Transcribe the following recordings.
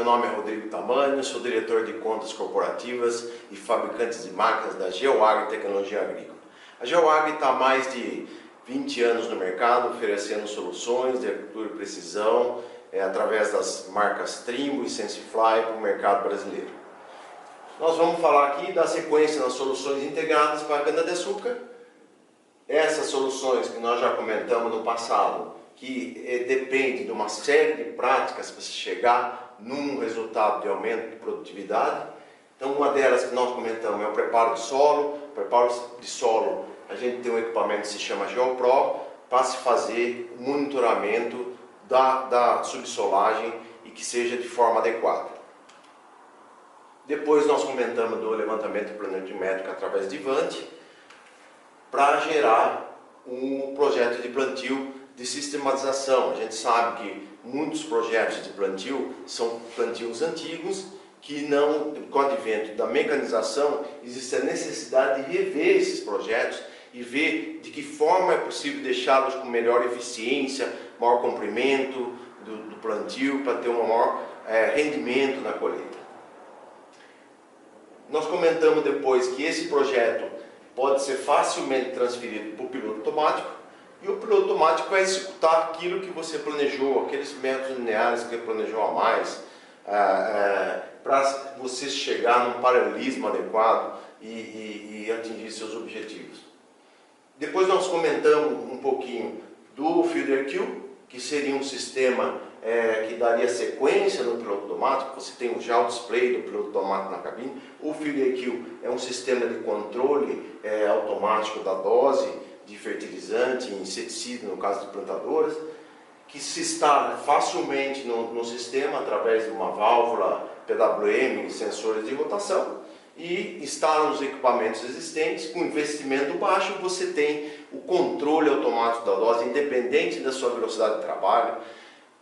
nome é Rodrigo Tamanho, sou diretor de contas corporativas e fabricantes de máquinas da GeoAgri Tecnologia Agrícola. A GeoAgri está há mais de 20 anos no mercado, oferecendo soluções de agricultura e precisão através das marcas Trimble e SensiFly para o mercado brasileiro. Nós vamos falar aqui da sequência das soluções integradas para a cana-de-açúcar. Essas soluções que nós já comentamos no passado, que depende de uma série de práticas para se chegar num resultado de aumento de produtividade. Então, uma delas que nós comentamos é o preparo de solo. O preparo de solo, a gente tem um equipamento que se chama GeoPro para se fazer o monitoramento da subsolagem e que seja de forma adequada. Depois nós comentamos do levantamento planimétrico através de Vante para gerar um projeto de plantio de sistematização. A gente sabe que muitos projetos de plantio são plantios antigos que não, com o advento da mecanização, existe a necessidade de rever esses projetos e ver de que forma é possível deixá-los com melhor eficiência, maior comprimento do plantio para ter um maior rendimento na colheita. Nós comentamos depois que esse projeto pode ser facilmente transferido para o piloto automático, e o piloto automático vai executar aquilo que você planejou, aqueles métodos lineares que você planejou a mais, para você chegar num paralelismo adequado e atingir seus objetivos. Depois nós comentamos um pouquinho do FieldRQ, que seria um sistema que daria sequência no piloto automático. Você tem já o display do piloto automático na cabine. O FieldRQ é um sistema de controle automático da dose de fertilizante e inseticida, no caso de plantadoras, que se instala facilmente no sistema através de uma válvula PWM e sensores de rotação, e instala nos equipamentos existentes. Com investimento baixo você tem o controle automático da dose, independente da sua velocidade de trabalho.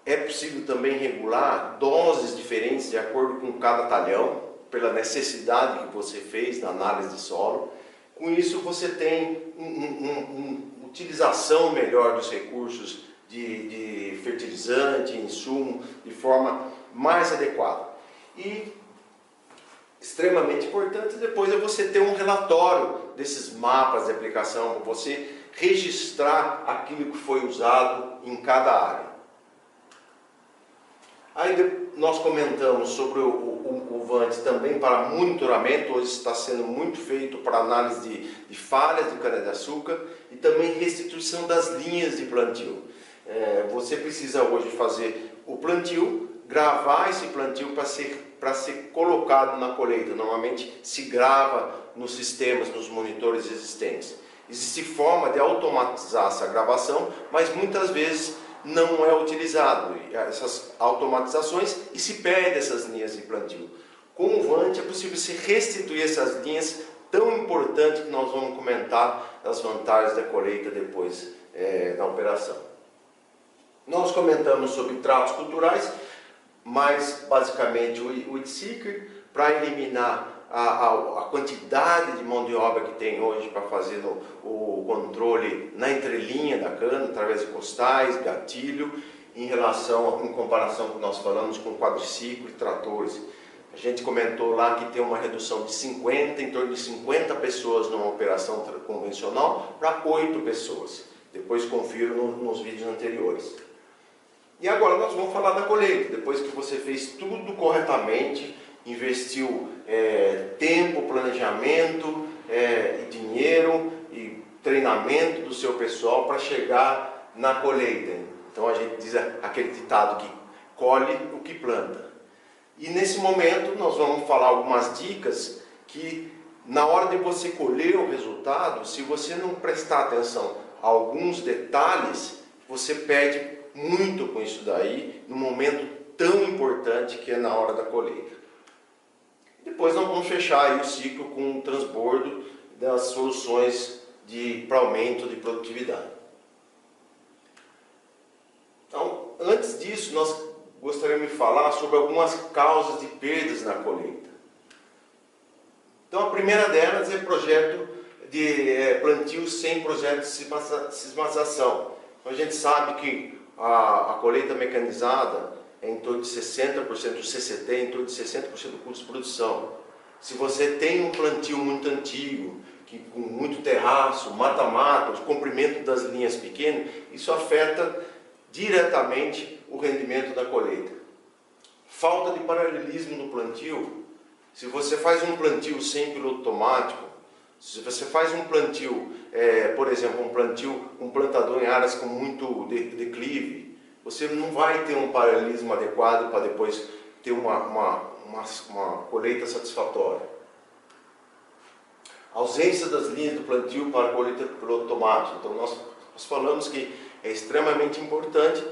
É possível também regular doses diferentes de acordo com cada talhão, pela necessidade que você fez na análise de solo. Com isso você tem uma utilização melhor dos recursos de fertilizante, insumo, de forma mais adequada. E extremamente importante depois é você ter um relatório desses mapas de aplicação, para você registrar aquilo que foi usado em cada área. Aí nós comentamos sobre o Vante também para monitoramento. Hoje está sendo muito feito para análise de falhas de cana-de-açúcar e também restituição das linhas de plantio. Você precisa hoje fazer o plantio, gravar esse plantio para ser colocado na colheita. Normalmente se grava nos sistemas, nos monitores existentes. Existe forma de automatizar essa gravação, mas muitas vezes não é utilizado essas automatizações e se perde essas linhas de plantio. Com o Vante é possível se restituir essas linhas tão importantes que nós vamos comentar das vantagens da colheita depois da operação. Nós comentamos sobre tratos culturais, mas basicamente o Weedseeker, para eliminar a quantidade de mão de obra que tem hoje para fazer o controle na entrelinha da cana, através de costais, gatilho, em comparação com o que nós falamos com quadriciclo e tratores. A gente comentou lá que tem uma redução de 50, em torno de 50 pessoas numa operação convencional para 8 pessoas. Depois confiro nos vídeos anteriores. E agora nós vamos falar da colheita. Depois que você fez tudo corretamente, investiu tempo, planejamento, dinheiro e treinamento do seu pessoal para chegar na colheita. Então a gente diz aquele ditado que colhe o que planta. E nesse momento nós vamos falar algumas dicas que na hora de você colher o resultado, se você não prestar atenção a alguns detalhes, você perde muito com isso daí, num momento tão importante que é na hora da colheita. Depois nós vamos fechar aí o ciclo com o transbordo das soluções para aumento de produtividade. Então, antes disso, nós gostaríamos de falar sobre algumas causas de perdas na colheita. Então, a primeira delas é projeto de plantio sem projeto de sistematização. Então, a gente sabe que a colheita mecanizada é em torno de 60%, o CCT é em torno de 60% do custo de produção. Se você tem um plantio muito antigo, com muito terraço, mata-mata, o comprimento das linhas pequenas, isso afeta diretamente o rendimento da colheita. Falta de paralelismo no plantio. Se você faz um plantio sem piloto automático, se você faz um plantio, por exemplo, um plantador em áreas com muito declive, você não vai ter um paralelismo adequado para depois ter uma colheita satisfatória. A ausência das linhas do plantio para a colheita do piloto automático. Então nós falamos que é extremamente importante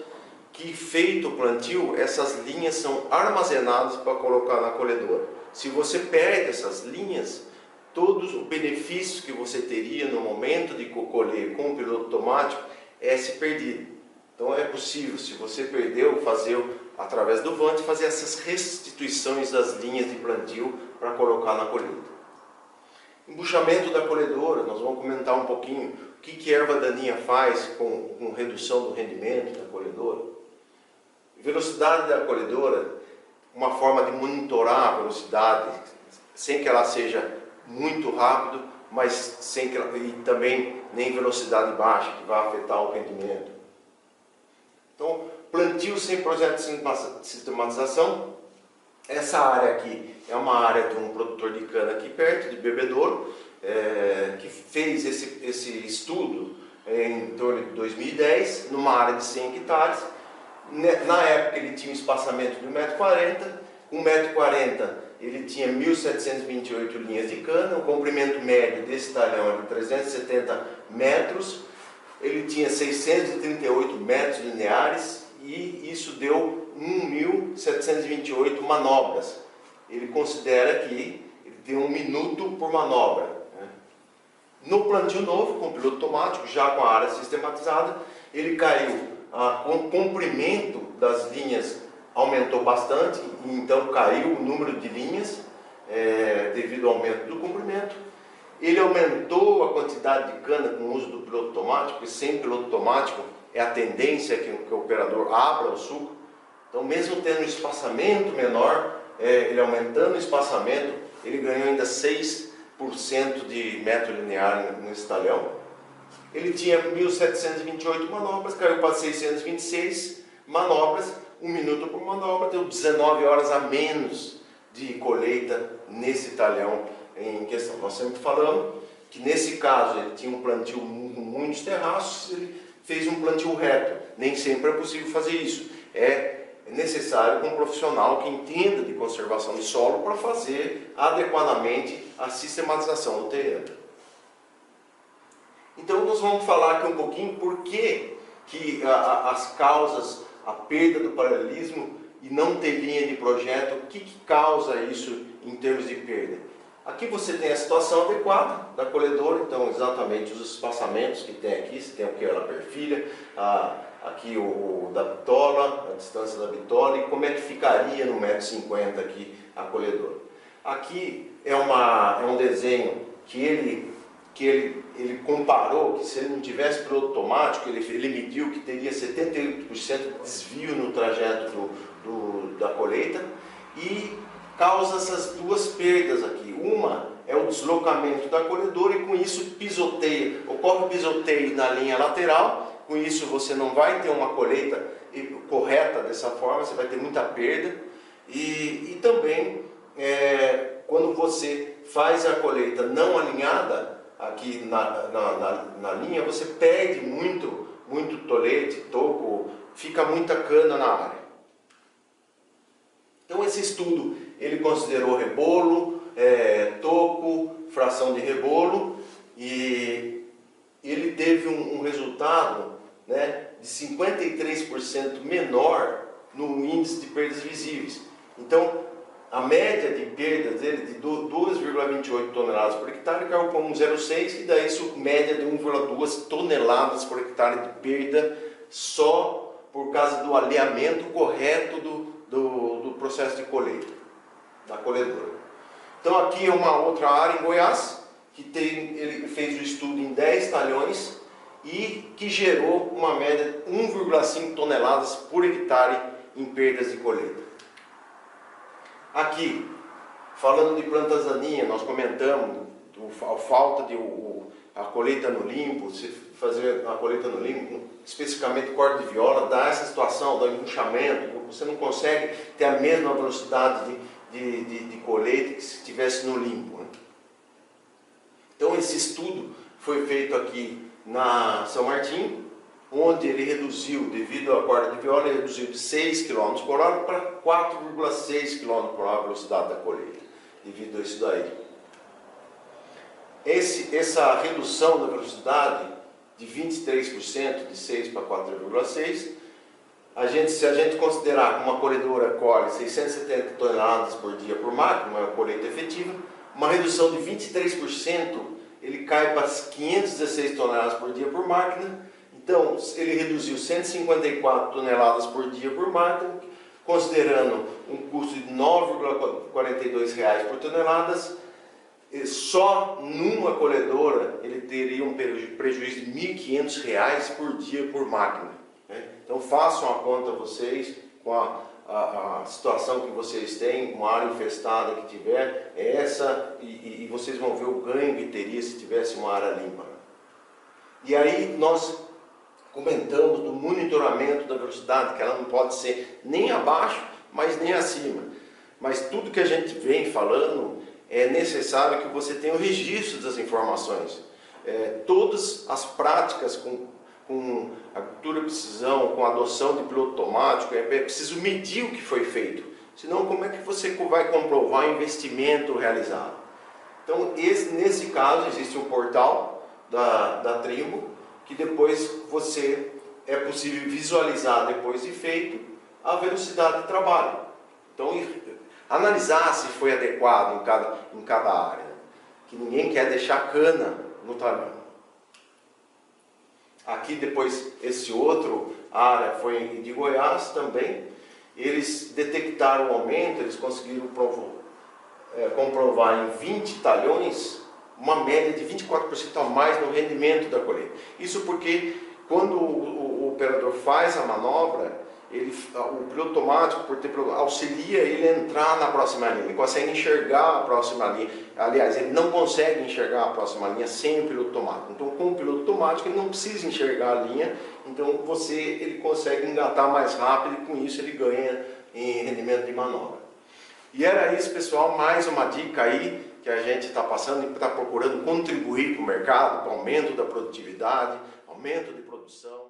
que, feito o plantio, essas linhas são armazenadas para colocar na colhedora. Se você perde essas linhas, todos os benefícios que você teria no momento de colher com o piloto automático se perdido. Então é possível, se você perdeu, fazer através do Vant, fazer essas restituições das linhas de plantio para colocar na colheita. Embuchamento da colhedora, nós vamos comentar um pouquinho o que a erva daninha faz com redução do rendimento da colhedora. Velocidade da colhedora, uma forma de monitorar a velocidade, sem que ela seja muito rápido, mas sem que ela, e também nem velocidade baixa, que vai afetar o rendimento. Então, plantio sem projeto de sistematização. Essa área aqui é uma área de um produtor de cana aqui perto, de Bebedouro, que fez esse estudo em torno de 2010, numa área de 100 hectares. Na época ele tinha um espaçamento de 1,40 m, com 1,40 m ele tinha 1.728 linhas de cana, o comprimento médio desse talhão era de 370 metros, ele tinha 638 metros lineares e isso deu 1.728 manobras. Ele considera que ele tem 1 minuto por manobra. No plantio novo, com piloto automático, já com a área sistematizada, ele caiu, o comprimento das linhas aumentou bastante, então caiu o número de linhas devido ao aumento do comprimento. Ele aumentou a quantidade de cana com o uso do piloto automático, e sem piloto automático é a tendência que o operador abra o suco. Então, mesmo tendo um espaçamento menor, ele aumentando o espaçamento, ele ganhou ainda 6% de metro linear nesse talhão. Ele tinha 1.728 manobras, caiu para 626 manobras, 1 minuto por manobra, deu 19 horas a menos de colheita nesse talhão em questão. Nós sempre falamos que nesse caso ele tinha um plantio com muitos terraços, ele fez um plantio reto. Nem sempre é possível fazer isso. É necessário um profissional que entenda de conservação de solo para fazer adequadamente a sistematização do terreno. Então nós vamos falar aqui um pouquinho por que as causas, a perda do paralelismo e não ter linha de projeto, o que causa isso em termos de perda. Aqui você tem a situação adequada da colhedora, então exatamente os espaçamentos que tem aqui, você tem aqui a perfilha, aqui o da bitola, a distância da bitola e como é que ficaria no 1,50 m aqui a colhedora. Aqui é um desenho que ele comparou que se ele não tivesse piloto automático, ele mediu que teria 78% de desvio no trajeto da colheita e causa essas duas perdas aqui. Uma é o deslocamento da colhedora e com isso ocorre pisoteio na linha lateral, com isso você não vai ter uma colheita correta dessa forma, você vai ter muita perda e também quando você faz a colheita não alinhada aqui na linha, você perde muito tolete, toco, fica muita cana na área. Então esse estudo ele considerou rebolo, toco, fração de rebolo e ele teve um resultado, né, de 53% menor no índice de perdas visíveis. Então a média de perdas dele de 2,28 toneladas por hectare caiu para 1,06 e daí isso média de 1,2 toneladas por hectare de perda só por causa do alinhamento correto do processo de colheita, da colhedora. Então aqui é uma outra área em Goiás, ele fez o estudo em 10 talhões e que gerou uma média de 1,5 toneladas por hectare em perdas de colheita. Aqui, falando de plantas daninhas, nós comentamos a falta de a colheita no limpo, se fazer a colheita no limpo, especificamente corte de viola, dá essa situação do embuchamento, você não consegue ter a mesma velocidade de colheita que se estivesse no limpo, né? Então esse estudo foi feito aqui na São Martinho, onde ele reduziu, devido à corda de viola, ele reduziu de 6 km por hora para 4,6 km por hora a velocidade da colheita, devido a isso daí. Essa redução da velocidade de 23%, de 6 para 4,6, se a gente considerar que uma colhedora colhe 670 toneladas por dia por máquina, uma colheita efetiva, uma redução de 23%, ele cai para 516 toneladas por dia por máquina. Então, ele reduziu 154 toneladas por dia por máquina, considerando um custo de R$ 9,42 por toneladas. Só numa colhedora ele teria um prejuízo de R$ 1.500 por dia por máquina, né? Então façam a conta vocês com a situação que vocês têm, com a área infestada que tiver, e vocês vão ver o ganho que teria se tivesse uma área limpa. E aí nós comentamos do monitoramento da velocidade, que ela não pode ser nem abaixo, mas nem acima. Mas tudo que a gente vem falando, é necessário que você tenha o registro das informações. Todas as práticas com agricultura de precisão, com a adoção de piloto automático, é preciso medir o que foi feito. Senão, como é que você vai comprovar o investimento realizado? Então, nesse caso, existe um portal da tribo, que depois é possível visualizar, depois de feito, a velocidade de trabalho. Então, analisar se foi adequado em cada área, que ninguém quer deixar cana no talhão. Aqui depois, esse outro área foi de Goiás também, eles detectaram o aumento, eles conseguiram comprovar em 20 talhões uma média de 24% a mais no rendimento da colheita. Isso porque quando o operador faz a manobra, o piloto automático, auxilia ele a entrar na próxima linha, ele consegue enxergar a próxima linha. Aliás, ele não consegue enxergar a próxima linha sem o piloto automático. Então, com o piloto automático, ele não precisa enxergar a linha, então ele consegue engatar mais rápido e com isso ele ganha em rendimento de manobra. E era isso, pessoal, mais uma dica aí que a gente está passando e está procurando contribuir para o mercado, para o aumento da produtividade, aumento de produção.